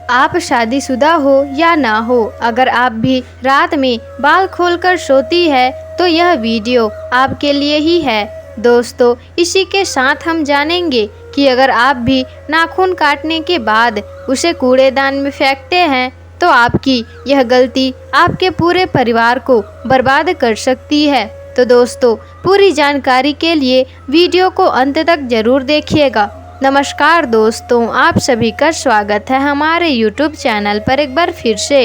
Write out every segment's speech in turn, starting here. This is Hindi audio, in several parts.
आप शादीशुदा हो या ना हो, अगर आप भी रात में बाल खोलकर सोती है तो यह वीडियो आपके लिए ही है। दोस्तों, इसी के साथ हम जानेंगे कि अगर आप भी नाखून काटने के बाद उसे कूड़ेदान में फेंकते हैं तो आपकी यह गलती आपके पूरे परिवार को बर्बाद कर सकती है। तो दोस्तों, पूरी जानकारी के लिए वीडियो को अंत तक जरूर देखिएगा। नमस्कार दोस्तों, आप सभी का स्वागत है हमारे YouTube चैनल पर एक बार फिर से।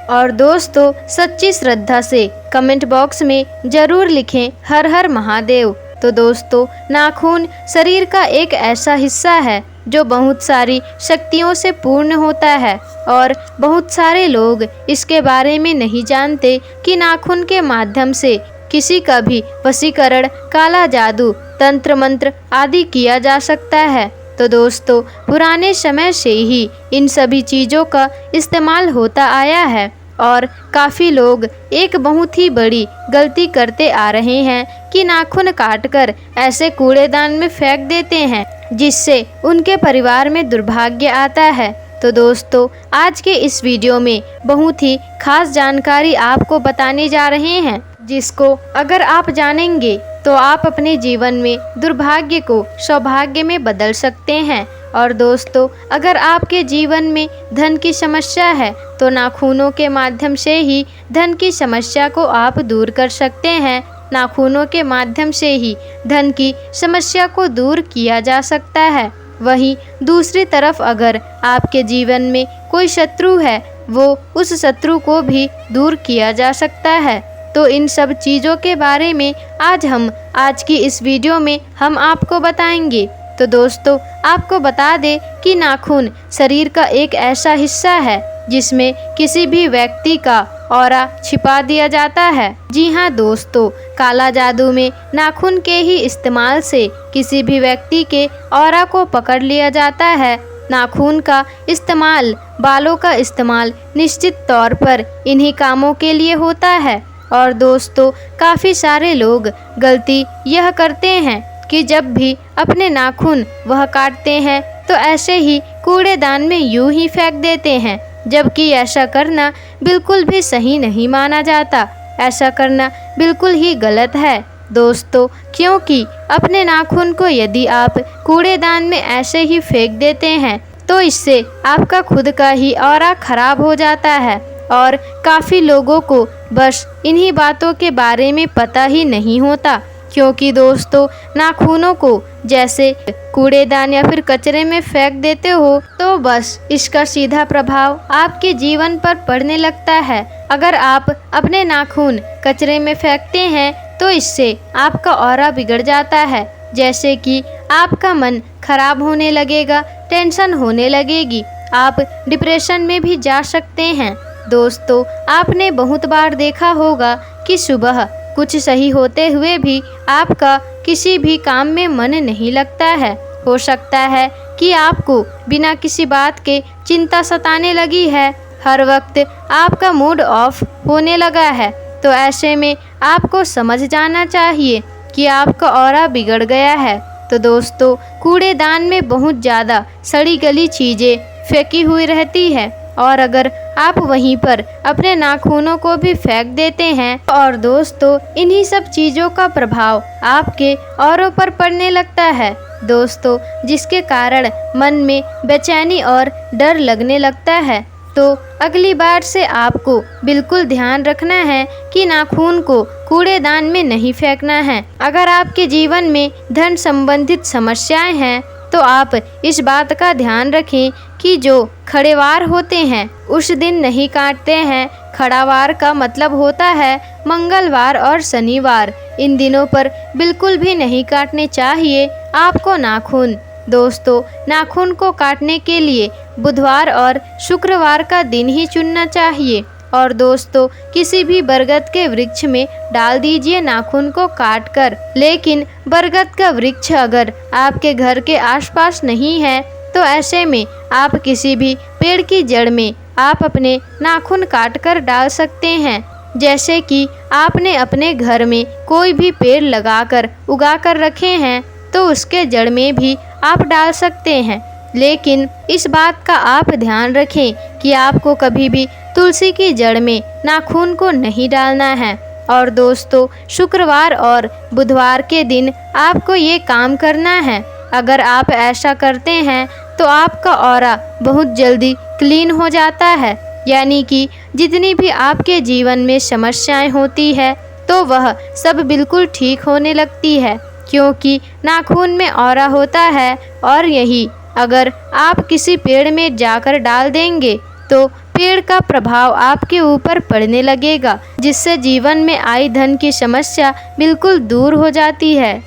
और दोस्तों, सच्ची श्रद्धा से कमेंट बॉक्स में जरूर लिखें हर हर महादेव। तो दोस्तों, नाखून शरीर का एक ऐसा हिस्सा है जो बहुत सारी शक्तियों से पूर्ण होता है और बहुत सारे लोग इसके बारे में नहीं जानते कि नाखून के माध्यम से किसी का भी वशीकरण, काला जादू, तंत्र मंत्र आदि किया जा सकता है। तो दोस्तों, पुराने समय से ही इन सभी चीज़ों का इस्तेमाल होता आया है और काफ़ी लोग एक बहुत ही बड़ी गलती करते आ रहे हैं कि नाखून काटकर ऐसे कूड़ेदान में फेंक देते हैं जिससे उनके परिवार में दुर्भाग्य आता है। तो दोस्तों, आज के इस वीडियो में बहुत ही खास जानकारी आपको बताने जा रहे हैं, जिसको अगर आप जानेंगे तो आप अपने जीवन में दुर्भाग्य को सौभाग्य में बदल सकते हैं। और दोस्तों, अगर आपके जीवन में धन की समस्या है तो नाखूनों के माध्यम से ही धन की समस्या को आप दूर कर सकते हैं। नाखूनों के माध्यम से ही धन की समस्या को दूर किया जा सकता है। वहीं दूसरी तरफ अगर आपके जीवन में कोई शत्रु है, वो उस शत्रु को भी दूर किया जा सकता है। तो इन सब चीज़ों के बारे में आज की इस वीडियो में हम आपको बताएंगे। तो दोस्तों, आपको बता दें कि नाखून शरीर का एक ऐसा हिस्सा है जिसमें किसी भी व्यक्ति का ऑरा छिपा दिया जाता है। जी हाँ दोस्तों, काला जादू में नाखून के ही इस्तेमाल से किसी भी व्यक्ति के ऑरा को पकड़ लिया जाता है। नाखून का इस्तेमाल, बालों का इस्तेमाल निश्चित तौर पर इन्हीं कामों के लिए होता है। और दोस्तों, काफ़ी सारे लोग गलती यह करते हैं कि जब भी अपने नाखून वह काटते हैं तो ऐसे ही कूड़ेदान में यूं ही फेंक देते हैं, जबकि ऐसा करना बिल्कुल भी सही नहीं माना जाता। ऐसा करना बिल्कुल ही गलत है दोस्तों, क्योंकि अपने नाखून को यदि आप कूड़ेदान में ऐसे ही फेंक देते हैं तो इससे आपका खुद का ही ऑरा खराब हो जाता है। और काफ़ी लोगों को बस इन्हीं बातों के बारे में पता ही नहीं होता, क्योंकि दोस्तों, नाखूनों को जैसे कूड़ेदान या फिर कचरे में फेंक देते हो तो बस इसका सीधा प्रभाव आपके जीवन पर पड़ने लगता है। अगर आप अपने नाखून कचरे में फेंकते हैं तो इससे आपका ऑरा बिगड़ जाता है, जैसे कि आपका मन खराब होने लगेगा, टेंशन होने लगेगी, आप डिप्रेशन में भी जा सकते हैं। दोस्तों, आपने बहुत बार देखा होगा कि सुबह कुछ सही होते हुए भी आपका किसी भी काम में मन नहीं लगता है। हो सकता है कि आपको बिना किसी बात के चिंता सताने लगी है, हर वक्त आपका मूड ऑफ होने लगा है। तो ऐसे में आपको समझ जाना चाहिए कि आपका ऑरा बिगड़ गया है। तो दोस्तों, कूड़ेदान में बहुत ज़्यादा सड़ी गली चीज़ें फेंकी हुई रहती है और अगर आप वहीं पर अपने नाखूनों को भी फेंक देते हैं और दोस्तों, इन्हीं सब चीज़ों का प्रभाव आपके औरों पर पड़ने लगता है दोस्तों, जिसके कारण मन में बेचैनी और डर लगने लगता है। तो अगली बार से आपको बिल्कुल ध्यान रखना है कि नाखून को कूड़ेदान में नहीं फेंकना है। अगर आपके जीवन में धन संबंधित समस्याएं हैं तो आप इस बात का ध्यान रखें कि जो खड़े वार होते हैं उस दिन नहीं काटते हैं। खड़ा वार का मतलब होता है मंगलवार और शनिवार, इन दिनों पर बिल्कुल भी नहीं काटने चाहिए आपको नाखून। दोस्तों, नाखून को काटने के लिए बुधवार और शुक्रवार का दिन ही चुनना चाहिए। और दोस्तों, किसी भी बरगद के वृक्ष में डाल दीजिए नाखून को काटकर। लेकिन बरगद का वृक्ष अगर आपके घर के आसपास नहीं है तो ऐसे में आप किसी भी पेड़ की जड़ में आप अपने नाखून काटकर डाल सकते हैं। जैसे कि आपने अपने घर में कोई भी पेड़ लगाकर उगा कर रखे हैं तो उसके जड़ में भी आप डाल सकते हैं। लेकिन इस बात का आप ध्यान रखें कि आपको कभी भी तुलसी की जड़ में नाखून को नहीं डालना है। और दोस्तों, शुक्रवार और बुधवार के दिन आपको ये काम करना है। अगर आप ऐसा करते हैं तो आपका ऑरा बहुत जल्दी क्लीन हो जाता है, यानी कि जितनी भी आपके जीवन में समस्याएं होती है तो वह सब बिल्कुल ठीक होने लगती है, क्योंकि नाखून में ऑरा होता है। और यही अगर आप किसी पेड़ में जाकर डाल देंगे तो पेड़ का प्रभाव आपके ऊपर पड़ने लगेगा, जिससे जीवन में आई धन की समस्या बिल्कुल दूर हो जाती है।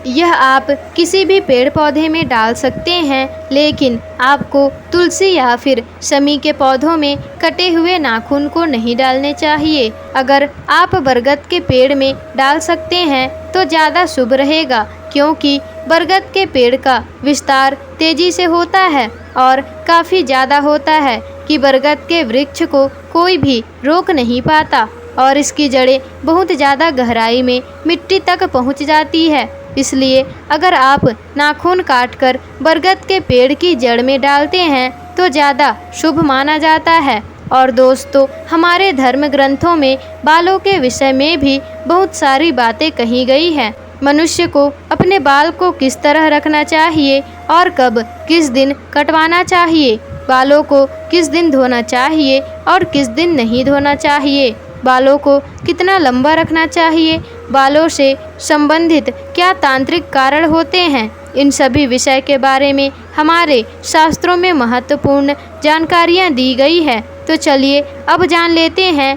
यह आप किसी भी पेड़ पौधे में डाल सकते हैं, लेकिन आपको तुलसी या फिर शमी के पौधों में कटे हुए नाखून को नहीं डालने चाहिए। अगर आप बरगद के पेड़ में डाल सकते हैं तो ज़्यादा शुभ रहेगा, क्योंकि बरगद के पेड़ का विस्तार तेजी से होता है और काफ़ी ज़्यादा होता है कि बरगद के वृक्ष को कोई भी रोक नहीं पाता और इसकी जड़ें बहुत ज़्यादा गहराई में मिट्टी तक पहुंच जाती है। इसलिए अगर आप नाखून काटकर बरगद के पेड़ की जड़ में डालते हैं तो ज़्यादा शुभ माना जाता है। और दोस्तों, हमारे धर्म ग्रंथों में बालों के विषय में भी बहुत सारी बातें कही गई हैं। मनुष्य को अपने बाल को किस तरह रखना चाहिए और कब किस दिन कटवाना चाहिए, बालों को किस दिन धोना चाहिए और किस दिन नहीं धोना चाहिए, बालों को कितना लंबा रखना चाहिए, बालों से संबंधित क्या तांत्रिक कारण होते हैं, इन सभी विषय के बारे में हमारे शास्त्रों में महत्वपूर्ण जानकारियाँ दी गई है। तो चलिए अब जान लेते हैं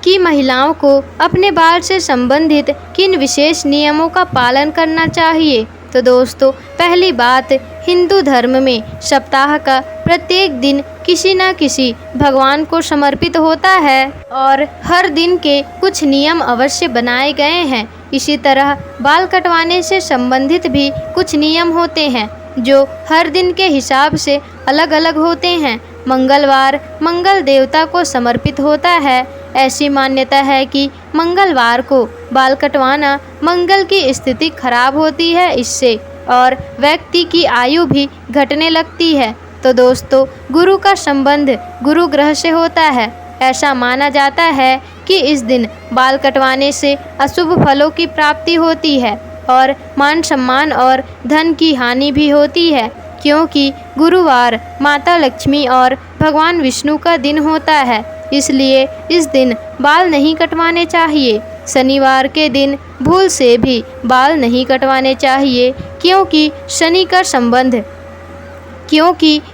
कि महिलाओं को अपने बाल से संबंधित किन विशेष नियमों का पालन करना चाहिए। तो दोस्तों, पहली बात, हिंदू धर्म में सप्ताह का प्रत्येक दिन किसी न किसी भगवान को समर्पित होता है और हर दिन के कुछ नियम अवश्य बनाए गए हैं। इसी तरह बाल कटवाने से संबंधित भी कुछ नियम होते हैं जो हर दिन के हिसाब से अलग अलग होते हैं। मंगलवार मंगल देवता को समर्पित होता है। ऐसी मान्यता है कि मंगलवार को बाल कटवाना मंगल की स्थिति खराब होती है इससे, और व्यक्ति की आयु भी घटने लगती है। तो दोस्तों, गुरु का संबंध गुरु ग्रह से होता है। ऐसा माना जाता है कि इस दिन बाल कटवाने से अशुभ फलों की प्राप्ति होती है और मान सम्मान और धन की हानि भी होती है, क्योंकि गुरुवार माता लक्ष्मी और भगवान विष्णु का दिन होता है। इसलिए इस दिन बाल नहीं कटवाने चाहिए। शनिवार के दिन भूल से भी बाल नहीं कटवाने चाहिए, क्योंकि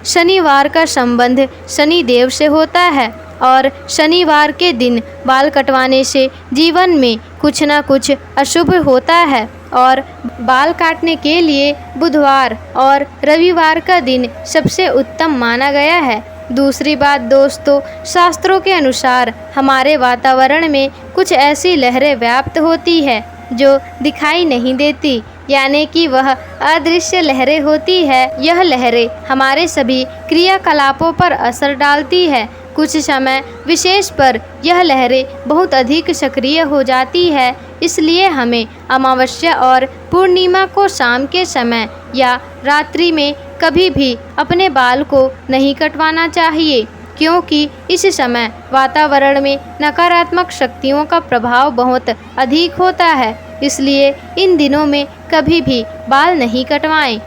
शनिवार का संबंध शनि देव से होता है और शनिवार के दिन बाल कटवाने से जीवन में कुछ न कुछ अशुभ होता है। और बाल काटने के लिए बुधवार और रविवार का दिन सबसे उत्तम माना गया है। दूसरी बात दोस्तों, शास्त्रों के अनुसार हमारे वातावरण में कुछ ऐसी लहरें व्याप्त होती है जो दिखाई नहीं देती, यानी कि वह अदृश्य लहरें होती है। यह लहरें हमारे सभी क्रियाकलापों पर असर डालती है। कुछ समय विशेष पर यह लहरें बहुत अधिक सक्रिय हो जाती है। इसलिए हमें अमावस्या और पूर्णिमा को शाम के समय या रात्रि में कभी भी अपने बाल को नहीं कटवाना चाहिए, क्योंकि इस समय वातावरण में नकारात्मक शक्तियों का प्रभाव बहुत अधिक होता है। इसलिए इन दिनों में कभी भी बाल नहीं कटवाएं,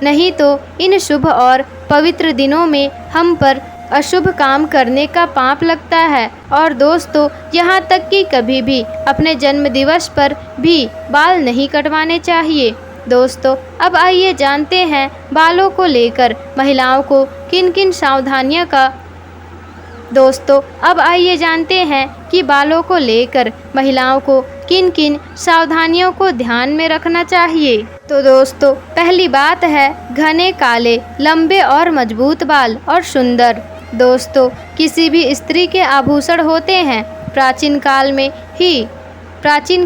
नहीं तो इन शुभ और पवित्र दिनों में हम पर अशुभ काम करने का पाप लगता है। और दोस्तों, यहाँ तक कि कभी भी अपने जन्म दिवस पर भी बाल नहीं कटवाने चाहिए। दोस्तों, अब आइए जानते हैं बालों को लेकर महिलाओं को किन किन सावधानियों का दोस्तों अब आइए जानते हैं कि बालों को लेकर महिलाओं को किन किन सावधानियों को ध्यान में रखना चाहिए। तो दोस्तों, पहली बात है घने काले लंबे और मजबूत बाल और सुंदर। दोस्तों, किसी भी स्त्री के आभूषण होते हैं। प्राचीन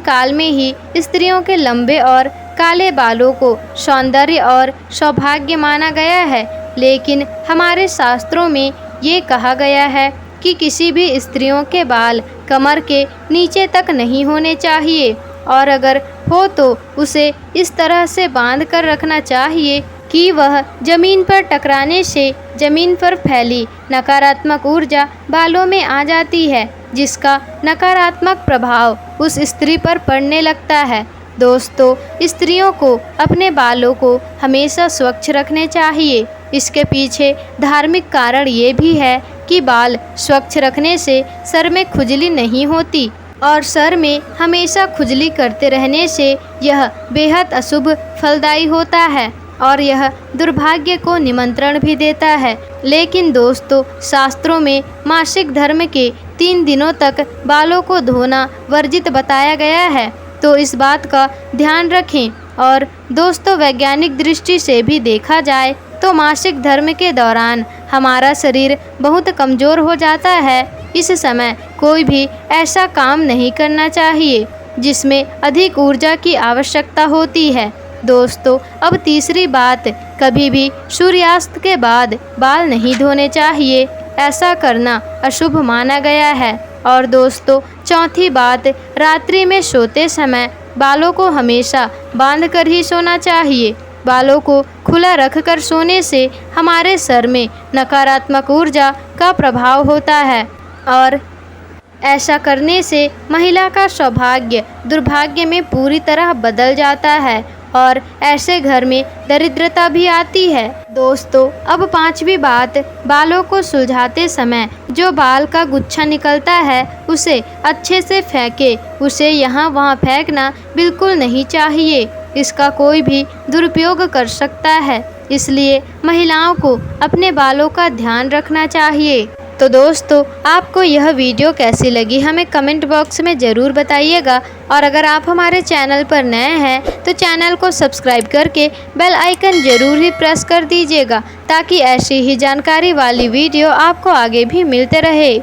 काल में ही स्त्रियों के लंबे और काले बालों को सौंदर्य और सौभाग्य माना गया है, लेकिन हमारे शास्त्रों में ये कहा गया है कि किसी भी स्त्रियों के बाल कमर के नीचे तक नहीं होने चाहिए, और अगर हो तो उसे इस तरह से बांध कर रखना चाहिए कि वह जमीन पर टकराने से जमीन पर फैली नकारात्मक ऊर्जा बालों में आ जाती है, जिसका नकारात्मक प्रभाव उस स्त्री पर पड़ने लगता है। दोस्तों, स्त्रियों को अपने बालों को हमेशा स्वच्छ रखने चाहिए। इसके पीछे धार्मिक कारण ये भी है कि बाल स्वच्छ रखने से सर में खुजली नहीं होती और सर में हमेशा खुजली करते रहने से यह बेहद अशुभ फलदायी होता है और यह दुर्भाग्य को निमंत्रण भी देता है। लेकिन दोस्तों, शास्त्रों में मासिक धर्म के 3 दिनों तक बालों को धोना वर्जित बताया गया है, तो इस बात का ध्यान रखें। और दोस्तों, वैज्ञानिक दृष्टि से भी देखा जाए तो मासिक धर्म के दौरान हमारा शरीर बहुत कमज़ोर हो जाता है। इस समय कोई भी ऐसा काम नहीं करना चाहिए जिसमें अधिक ऊर्जा की आवश्यकता होती है। दोस्तों, अब तीसरी बात, कभी भी सूर्यास्त के बाद बाल नहीं धोने चाहिए। ऐसा करना अशुभ माना गया है। और दोस्तों, चौथी बात, रात्रि में सोते समय बालों को हमेशा बांध कर ही सोना चाहिए। बालों को खुला रखकर सोने से हमारे सर में नकारात्मक ऊर्जा का प्रभाव होता है और ऐसा करने से महिला का सौभाग्य दुर्भाग्य में पूरी तरह बदल जाता है और ऐसे घर में दरिद्रता भी आती है। दोस्तों, अब पांचवी बात, बालों को सुलझाते समय जो बाल का गुच्छा निकलता है उसे अच्छे से फेंके। उसे यहाँ वहाँ फेंकना बिल्कुल नहीं चाहिए। इसका कोई भी दुरुपयोग कर सकता है, इसलिए महिलाओं को अपने बालों का ध्यान रखना चाहिए। तो दोस्तों, आपको यह वीडियो कैसी लगी हमें कमेंट बॉक्स में ज़रूर बताइएगा। और अगर आप हमारे चैनल पर नए हैं तो चैनल को सब्सक्राइब करके बेल आइकन ज़रूर ही प्रेस कर दीजिएगा, ताकि ऐसी ही जानकारी वाली वीडियो आपको आगे भी मिलते रहे।